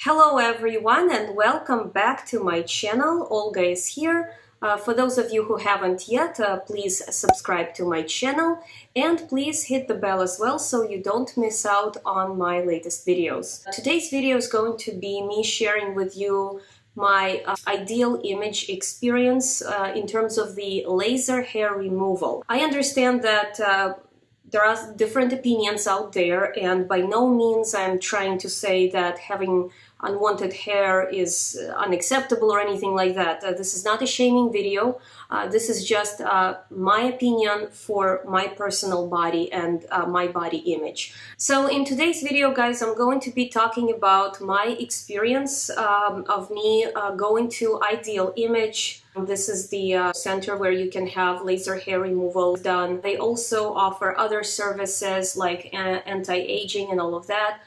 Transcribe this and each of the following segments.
Hello everyone and welcome back to my channel. Olga is here. For those of you who haven't yet, please subscribe to my channel and please hit the bell as well so you don't miss out on my latest videos. Today's video is going to be me sharing with you my ideal image experience in terms of the laser hair removal. I understand that there are different opinions out there, and by no means I'm trying to say that having unwanted hair is unacceptable or anything like that. This is not a shaming video. This is just my opinion for my personal body and my body image. So in today's video, guys, I'm going to be talking about my experience of me going to Ideal Image. This is the center where you can have laser hair removal done. They also offer other services like anti-aging and all of that.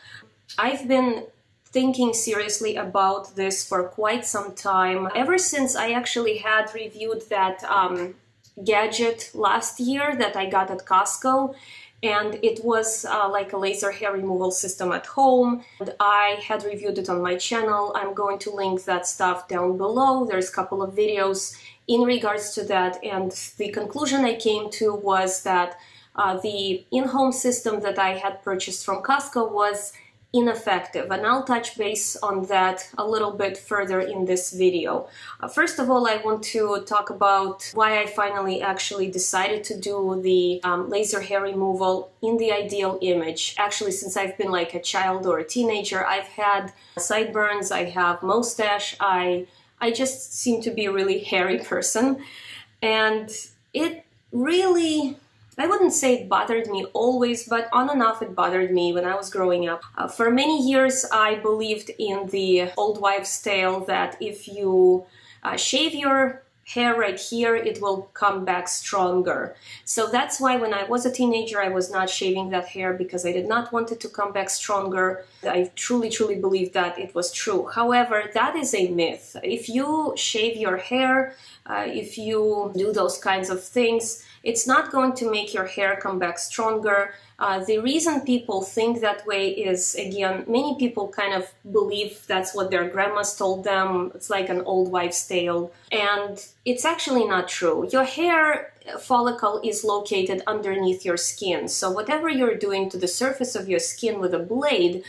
I've been thinking seriously about this for quite some time. Ever since I actually had reviewed that gadget last year that I got at Costco, and it was like a laser hair removal system at home. And I had reviewed it on my channel. I'm going to link that stuff down below. There's a couple of videos in regards to that, and the conclusion I came to was that the in-home system that I had purchased from Costco was ineffective, and I'll touch base on that a little bit further in this video. First of all, I want to talk about why I finally actually decided to do the laser hair removal in the Ideal Image. Actually, since I've been like a child or a teenager, I've had sideburns, I have mustache, I just seem to be a really hairy person, and it really, I wouldn't say it bothered me always, but on and off it bothered me when I was growing up. For many years, I believed in the old wives' tale that if you shave your hair right here, it will come back stronger. So that's why when I was a teenager, I was not shaving that hair because I did not want it to come back stronger. I truly, truly believed that it was true. However, that is a myth. If you shave your hair, if you do those kinds of things, it's not going to make your hair come back stronger. The reason people think that way is, again, many people kind of believe that's what their grandmas told them. It's like an old wives' tale. And it's actually not true. Your hair follicle is located underneath your skin. So whatever you're doing to the surface of your skin with a blade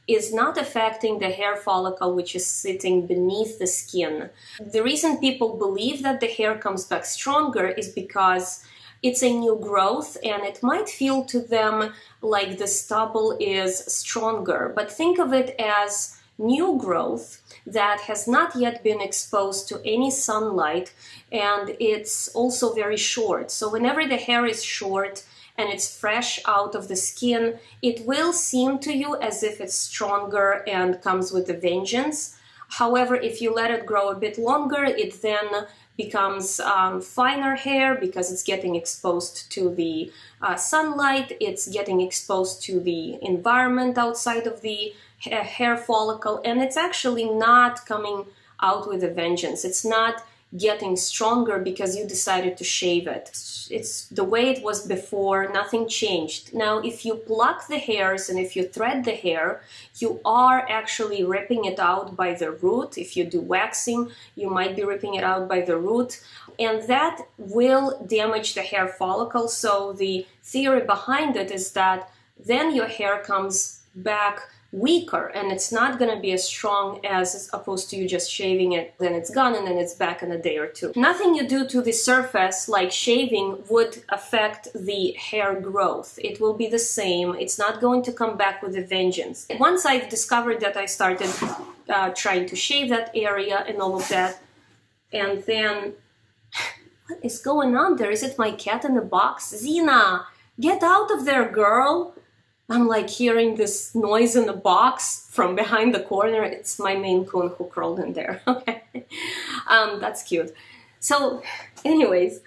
is not affecting the hair follicle which is sitting beneath the skin. The reason people believe that the hair comes back stronger is because it's a new growth and it might feel to them like the stubble is stronger, but think of it as new growth that has not yet been exposed to any sunlight, and it's also very short. So whenever the hair is short and it's fresh out of the skin, it will seem to you as if it's stronger and comes with a vengeance. However, if you let it grow a bit longer, it then becomes finer hair because it's getting exposed to the sunlight, it's getting exposed to the environment outside of the hair follicle, and it's actually not coming out with a vengeance. It's not getting stronger because you decided to shave it. It's the way it was before, nothing changed. Now, if you pluck the hairs and if you thread the hair, you are actually ripping it out by the root. If you do waxing, you might be ripping it out by the root, and that will damage the hair follicle. So the theory behind it is that then your hair comes back weaker and it's not going to be as strong as opposed to you just shaving it, then it's gone and then it's back in a day or two. Nothing you do to the surface like shaving would affect the hair growth. It will be the same. It's not going to come back with a vengeance. Once I've discovered that, I started trying to shave that area and all of that, and then what is going on there? Is it my cat in the box? Zina, get out of there, girl. I'm like hearing this noise in the box from behind the corner. It's my Maine Coon who crawled in there. Okay, that's cute. So anyways,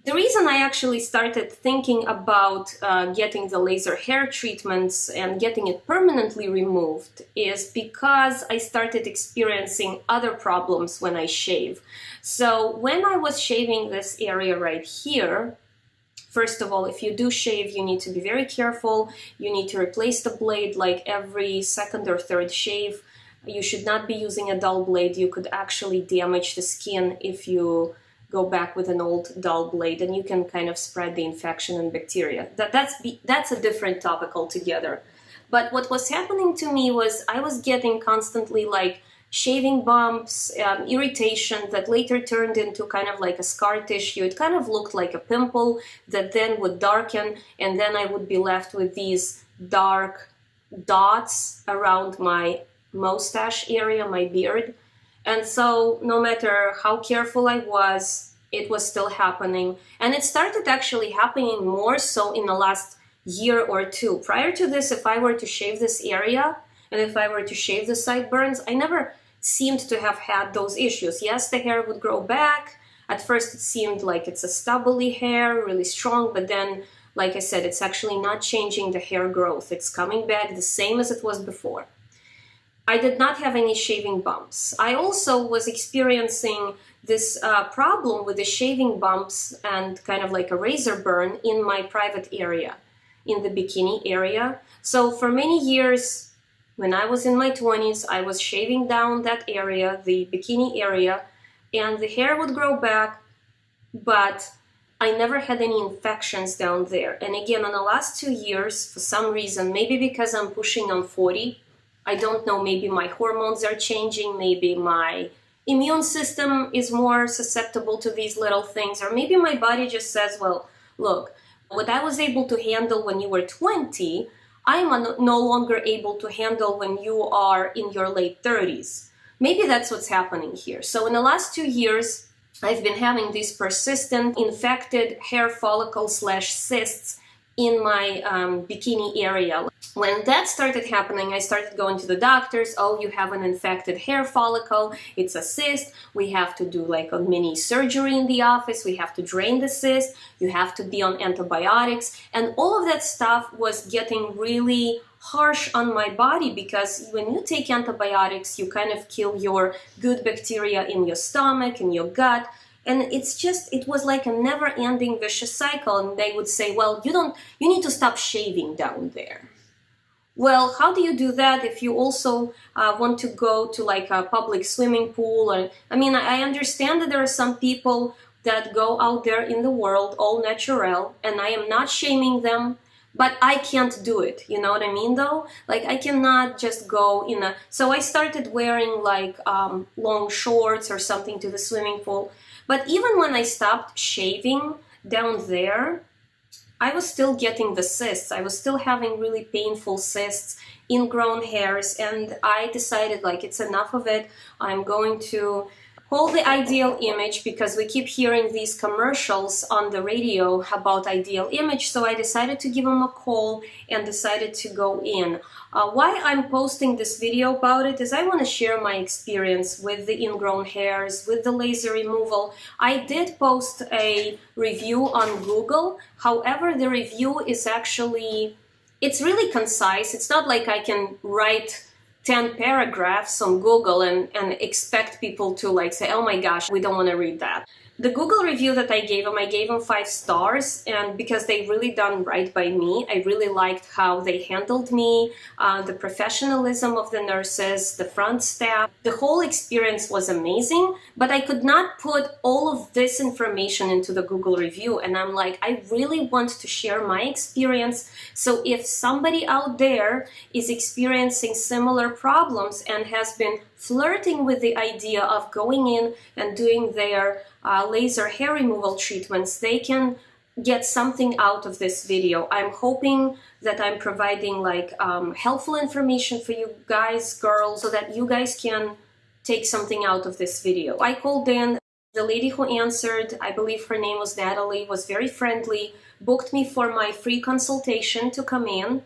the reason I actually started thinking about getting the laser hair treatments and getting it permanently removed is because I started experiencing other problems when I shave. So when I was shaving this area right here, first of all, if you do shave, you need to be very careful. You need to replace the blade like every second or third shave. You should not be using a dull blade. You could actually damage the skin if you go back with an old dull blade, and you can kind of spread the infection and bacteria. That's a different topic altogether. But what was happening to me was I was getting constantly like shaving bumps, irritation that later turned into kind of like a scar tissue. It kind of looked like a pimple that then would darken, and then I would be left with these dark dots around my mustache area, my beard. And so no matter how careful I was, it was still happening. And it started actually happening more so in the last year or two. Prior to this, if I were to shave this area and if I were to shave the sideburns, I never seemed to have had those issues. Yes, the hair would grow back. At first it seemed like it's a stubbly hair, really strong, but then, like I said, it's actually not changing the hair growth. It's coming back the same as it was before. I did not have any shaving bumps. I also was experiencing this problem with the shaving bumps and kind of like a razor burn in my private area, in the bikini area. So for many years, when I was in my 20s, I was shaving down that area, the bikini area, and the hair would grow back, but I never had any infections down there. And again, in the last 2 years, for some reason, maybe because I'm pushing on 40, I don't know, maybe my hormones are changing, maybe my immune system is more susceptible to these little things, or maybe my body just says, well, look, what I was able to handle when you were 20, I'm no longer able to handle when you are in your late 30s. Maybe that's what's happening here. So in the last 2 years, I've been having these persistent infected hair follicles / cysts in my bikini area. When that started happening, I started going to the doctors. Oh, you have an infected hair follicle. It's a cyst. We have to do like a mini surgery in the office. We have to drain the cyst. You have to be on antibiotics. And all of that stuff was getting really harsh on my body, because when you take antibiotics, you kind of kill your good bacteria in your stomach, in your gut. And it was like a never-ending vicious cycle. And they would say, well, you need to stop shaving down there. Well, how do you do that if you also want to go to like a public swimming pool? I understand that there are some people that go out there in the world all natural, and I am not shaming them, but I can't do it. You know what I mean, though? Like, I cannot just go so I started wearing like long shorts or something to the swimming pool. But even when I stopped shaving down there, I was still getting the cysts. I was still having really painful cysts, ingrown hairs, and I decided like it's enough of it. I'm going to hold the ideal image, because we keep hearing these commercials on the radio about ideal image. So I decided to give them a call and decided to go in. Why I'm posting this video about it is I want to share my experience with the ingrown hairs, with the laser removal. I did post a review on Google. However, the review is it's really concise. It's not like I can write 10 paragraphs on Google and expect people to like say, oh my gosh, we don't want to read that. The Google review that I gave them 5 stars, and because they really done right by me. I really liked how they handled me, the professionalism of the nurses, the front staff. The whole experience was amazing, but I could not put all of this information into the Google review. And I'm like, I really want to share my experience. So if somebody out there is experiencing similar problems and has been flirting with the idea of going in and doing their laser hair removal treatments, they can get something out of this video. I'm hoping that I'm providing like helpful information for you guys, girls, so that you guys can take something out of this video. I called in. The lady who answered, I believe her name was Natalie, was very friendly, booked me for my free consultation to come in.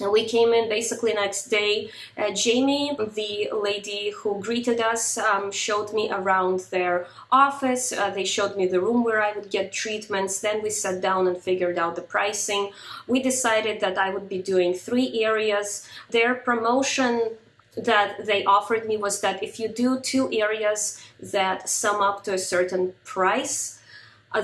And we came in basically next day. Jamie, the lady who greeted us, showed me around their office. They showed me the room where I would get treatments. Then we sat down and figured out the pricing. We decided that I would be doing 3 areas. Their promotion that they offered me was that if you do 2 areas that sum up to a certain price,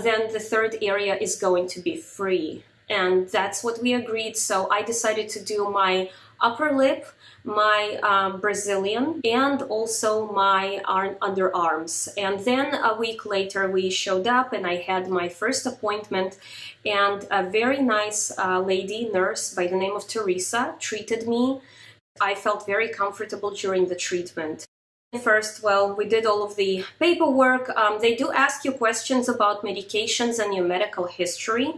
then the 3rd area is going to be free. And that's what we agreed. So I decided to do my upper lip, my Brazilian, and also my underarms. And then a week later we showed up and I had my first appointment, and a very nice lady nurse by the name of Teresa treated me. I felt very comfortable during the treatment. First, well, we did all of the paperwork. They do ask you questions about medications and your medical history.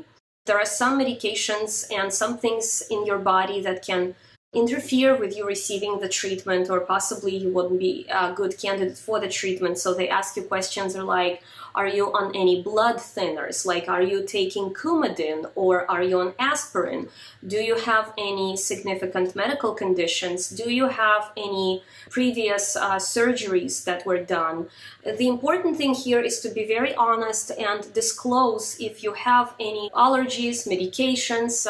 There are some medications and some things in your body that can interfere with you receiving the treatment, or possibly you wouldn't be a good candidate for the treatment. So they ask you questions like, are you on any blood thinners? Like, are you taking Coumadin, or are you on aspirin? Do you have any significant medical conditions? Do you have any previous surgeries that were done? The important thing here is to be very honest and disclose if you have any allergies, medications,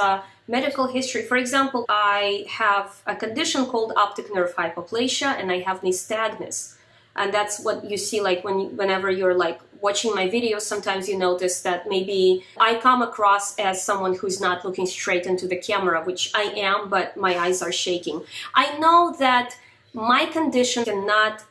medical history. For example, I have a condition called optic nerve hypoplasia and I have nystagmus. And that's what you see, like whenever you're like watching my videos, sometimes you notice that maybe I come across as someone who's not looking straight into the camera, which I am, but my eyes are shaking. I know that my condition cannot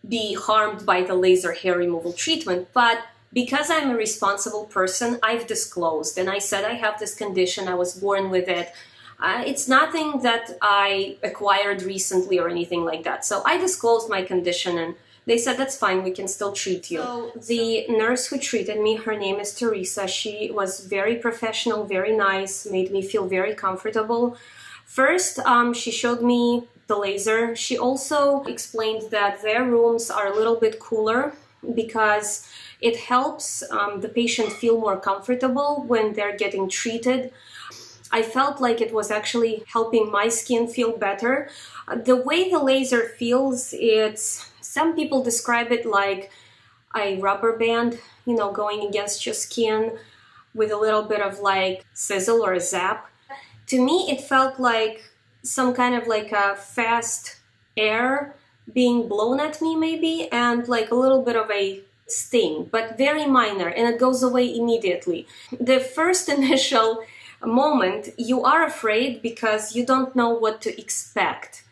be harmed by the laser hair removal treatment, but because I'm a responsible person, I've disclosed and I said I have this condition, I was born with it. It's nothing that I acquired recently or anything like that. So I disclosed my condition and they said, that's fine, we can still treat you. So the nurse who treated me, her name is Teresa. She was very professional, very nice, made me feel very comfortable. First, she showed me the laser. She also explained that their rooms are a little bit cooler because it helps the patient feel more comfortable when they're getting treated. I felt like it was actually helping my skin feel better. The way the laser feels, some people describe it like a rubber band, you know, going against your skin with a little bit of like sizzle or a zap. To me, it felt like some kind of like a fast air being blown at me maybe, and like a little bit of a sting, but very minor, and it goes away immediately. The first initial moment, you are afraid because you don't know what to expect.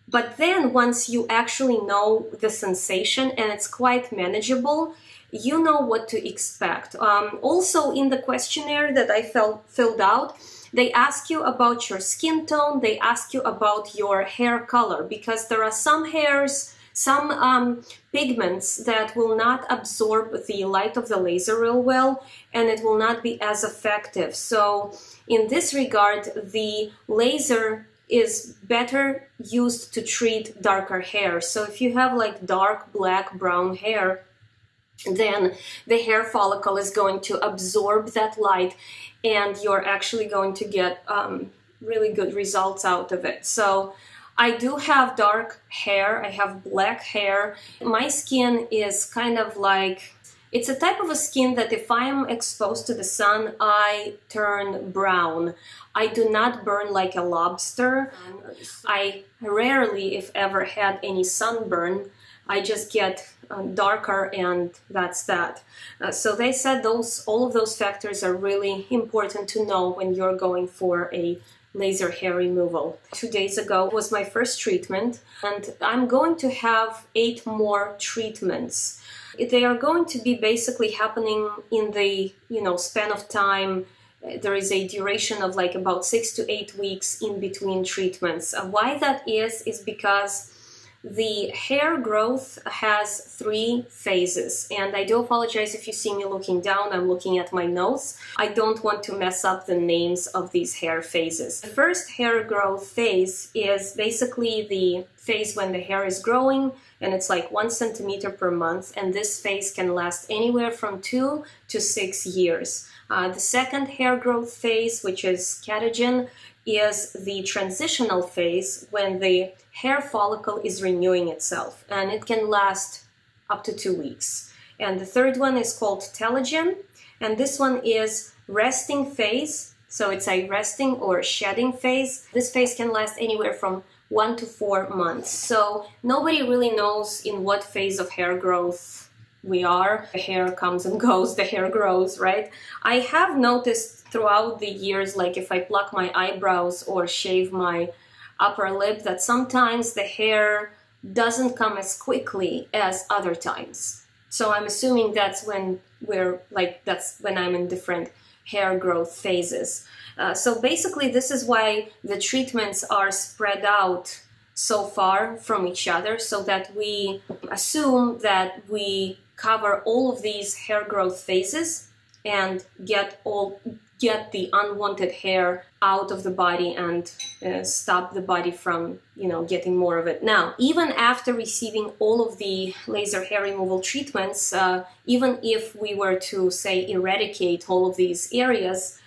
But then once you actually know the sensation and it's quite manageable, you know what to expect. Also in the questionnaire that I filled out, they ask you about your skin tone, they ask you about your hair color, because there are some hairs, some pigments that will not absorb the light of the laser real well, and it will not be as effective. So in this regard, the laser is better used to treat darker hair. So if you have like dark, black, brown hair, then the hair follicle is going to absorb that light and you're actually going to get really good results out of it. So I do have dark hair, I have black hair. My skin is kind of like, it's a type of a skin that if I am exposed to the sun, I turn brown. I do not burn like a lobster. I rarely, if ever, had any sunburn. I just get darker and that's that. So they said all of those factors are really important to know when you're going for a laser hair removal. 2 days ago was my first treatment, and I'm going to have 8 more treatments. They are going to be basically happening in the span of time. There is a duration of like about 6 to 8 weeks in between treatments. Why that is because the hair growth has 3 phases, and I do apologize if you see me looking down. I'm looking at my notes. I don't want to mess up the names of these hair phases. The first hair growth phase is basically the phase when the hair is growing, and it's like 1 centimeter per month, and this phase can last anywhere from 2 to 6 years. The second hair growth phase, which is catagen, is the transitional phase when the hair follicle is renewing itself, and it can last up to 2 weeks. And the third one is called telogen, and this one is resting phase. So it's a resting or shedding phase. This phase can last anywhere from 1 to 4 months. So nobody really knows in what phase of hair growth we are. The hair comes and goes, the hair grows, right? I have noticed throughout the years, like if I pluck my eyebrows or shave my upper lip that sometimes the hair doesn't come as quickly as other times. So I'm assuming that's when that's when I'm in different hair growth phases. So basically this is why the treatments are spread out so far from each other, so that we assume that we cover all of these hair growth phases and get the unwanted hair out of the body and stop the body from, getting more of it. Now, even after receiving all of the laser hair removal treatments, even if we were to, say, eradicate all of these areas,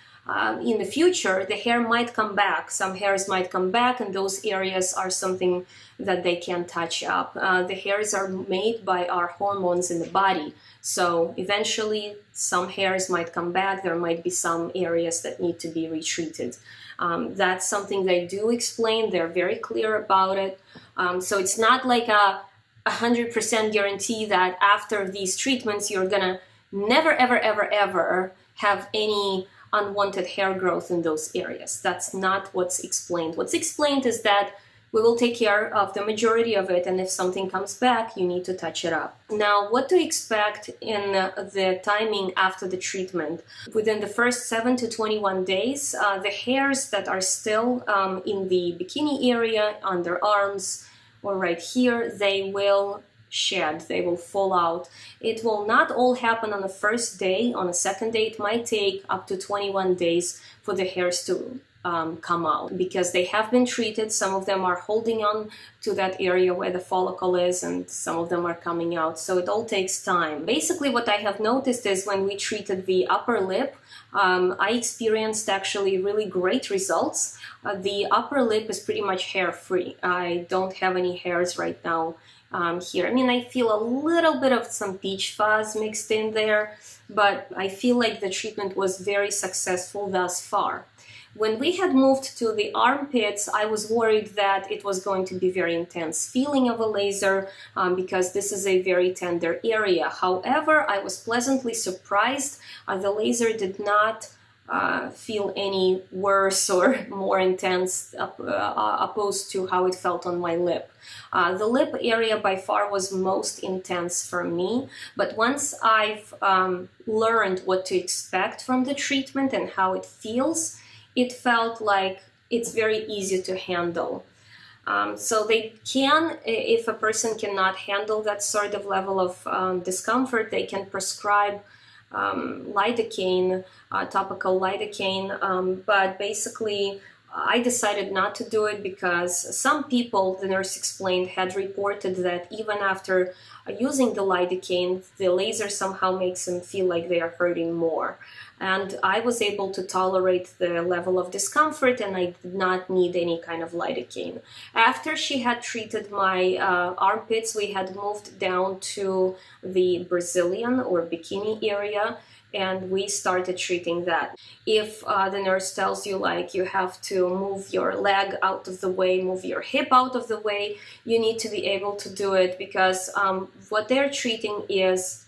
in the future, the hair might come back. Some hairs might come back, and those areas are something that they can touch up. The hairs are made by our hormones in the body. So eventually, some hairs might come back. There might be some areas that need to be retreated. That's something they do explain. They're very clear about it. So it's not like a 100% guarantee that after these treatments, you're gonna never, ever, ever, ever have any unwanted hair growth in those areas. That's not what's explained. What's explained is that we will take care of the majority of it, and if something comes back, you need to touch it up. Now, what to expect in the timing after the treatment? Within the first 7 to 21 days, the hairs that are still in the bikini area, underarms, or right here, they will shed, they will fall out. It will not all happen on the first day. On the second day, it might take up to 21 days for the hairs to come out, because they have been treated. Some of them are holding on to that area where the follicle is, and some of them are coming out. So it all takes time. Basically, what I have noticed is when we treated the upper lip, I experienced actually really great results. The upper lip is pretty much hair-free. I don't have any hairs right now here. I mean, I feel a little bit of some peach fuzz mixed in there, but I feel like the treatment was very successful thus far. When we had moved to the armpits, I was worried that it was going to be very intense feeling of a laser because this is a very tender area. However, I was pleasantly surprised. The laser did not feel any worse or more intense opposed to how it felt on my lip. The lip area by far was most intense for me, but once I've learned what to expect from the treatment and how it feels, it felt like it's very easy to handle. So they can, if a person cannot handle that sort of level of discomfort, they can prescribe lidocaine, topical lidocaine, but basically I decided not to do it because some people, the nurse explained, had reported that even after using the lidocaine, the laser somehow makes them feel like they are hurting more. And I was able to tolerate the level of discomfort, and I did not need any kind of lidocaine. After she had treated my armpits, we had moved down to the Brazilian or bikini area, and we started treating that. If the nurse tells you, like, you have to move your leg out of the way, move your hip out of the way, you need to be able to do it, because what they're treating is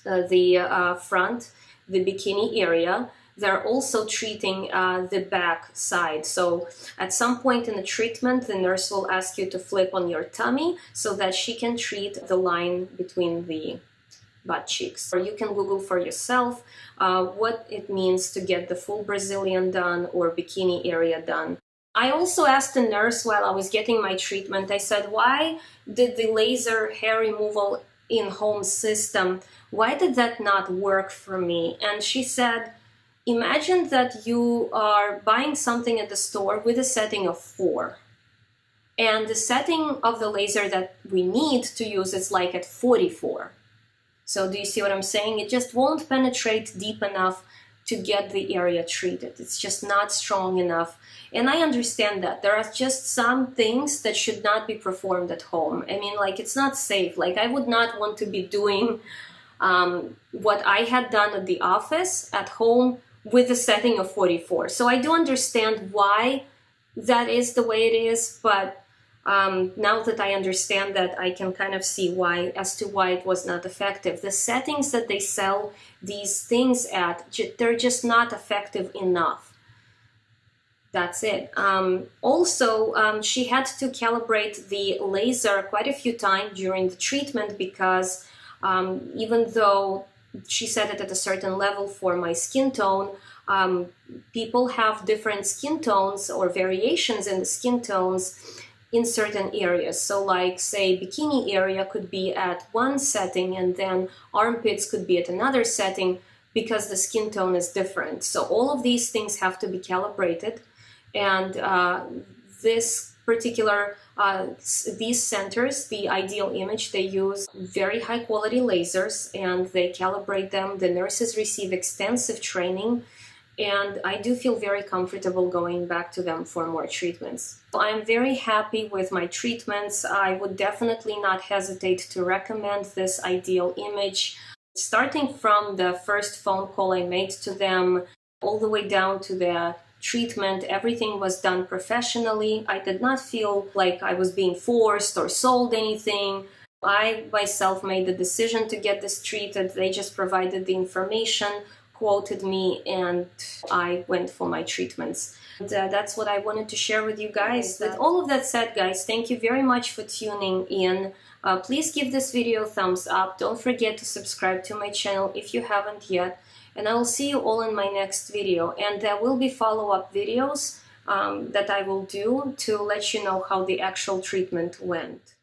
the front, the bikini area. They're also treating the back side. So at some point in the treatment, the nurse will ask you to flip on your tummy so that she can treat the line between the butt cheeks. Or you can Google for yourself what it means to get the full Brazilian done or bikini area done. I also asked the nurse while I was getting my treatment, I said, why did the laser hair removal in-home system, why did that not work for me? And she said, imagine that you are buying something at the store with a setting of 4. And the setting of the laser that we need to use is like at 44. So do you see what I'm saying? It just won't penetrate deep enough to get the area treated. It's just not strong enough. And I understand that. There are just some things that should not be performed at home. I mean, like, it's not safe. Like, I would not want to be doing what I had done at the office at home with a setting of 44. So I do understand why that is the way it is, but now that I understand that, I can kind of see why, as to why it was not effective. The settings that they sell these things at, they're just not effective enough. That's it. Also, she had to calibrate the laser quite a few times during the treatment because even though she set it at a certain level for my skin tone, people have different skin tones or variations in the skin tones in certain areas. So like, say, bikini area could be at one setting and then armpits could be at another setting because the skin tone is different. So all of these things have to be calibrated. And this particular, these centers, the Ideal Image, they use very high quality lasers and they calibrate them. The nurses receive extensive training, and I do feel very comfortable going back to them for more treatments. I'm very happy with my treatments. I would definitely not hesitate to recommend this Ideal Image. Starting from the first phone call I made to them, all the way down to the treatment, everything was done professionally. I did not feel like I was being forced or sold anything. I myself made the decision to get this treated. They just provided the information, quoted me, and I went for my treatments. And, that's what I wanted to share with you guys. With all of that said, guys, thank you very much for tuning in. Please give this video a thumbs up. Don't forget to subscribe to my channel if you haven't yet. And I will see you all in my next video. And there will be follow-up videos that I will do to let you know how the actual treatment went.